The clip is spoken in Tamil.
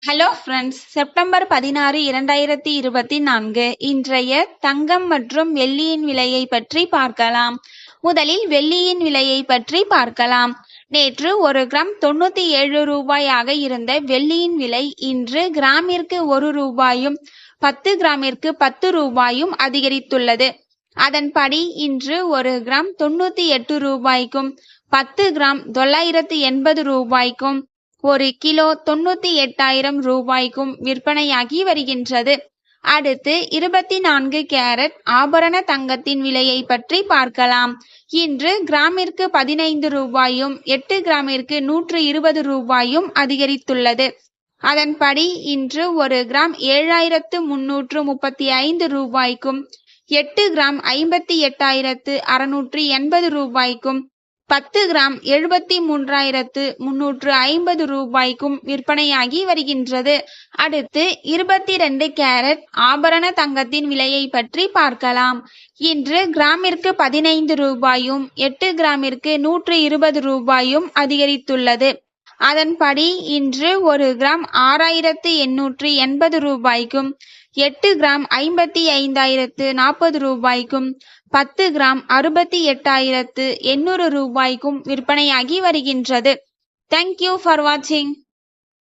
ஹலோ ஃப்ரெண்ட்ஸ், செப்டம்பர் 16, 2024 இன்றைய தங்கம் மற்றும் வெள்ளியின் விலையை பற்றி பார்க்கலாம். முதலில் வெள்ளியின் விலையை பற்றி பார்க்கலாம். நேற்று 1 கிராம் 97 ரூபாயாக இருந்த வெள்ளியின் விலை இன்று கிராமிற்கு 1 ரூபாயும் 10 கிராமிற்கு 10 ரூபாயும் அதிகரித்துள்ளது. அதன்படி இன்று 1 கிராம் 98 ரூபாய்க்கும் 10 கிராம் 980 ரூபாய்க்கும் 1 கிலோ 98,000 ரூபாய்க்கும் விற்பனையாகி வருகின்றது. அடுத்து 24 கேரட் ஆபரண தங்கத்தின் விலையை பற்றி பார்க்கலாம். இன்று கிராமிற்கு 15 ரூபாயும் 8 கிராமிற்கு 120 ரூபாயும் அதிகரித்துள்ளது. அதன்படி இன்று 1 கிராம் 7,335 ரூபாய்க்கும் 8 கிராம் 58,680 ரூபாய்க்கும் 10 கிராம் 73,350 ரூபாய்க்கும் விற்பனையாகி வருகின்றது. அடுத்து 22 கேரட் ஆபரண தங்கத்தின் விலையை பற்றி பார்க்கலாம். இன்று கிராமிற்கு 15 ரூபாயும் 8 கிராமிற்கு 120 ரூபாயும் அதிகரித்துள்ளது. அதன்படி இன்று 1 கிராம் 6,880 ரூபாய்க்கும் 8 கிராம் 55,040 ரூபாய்க்கும் 10 கிராம் 68,800 ரூபாய்க்கும் விற்பனையாகி வருகின்றது. தேங்க்யூ ஃபார் வாட்சிங்.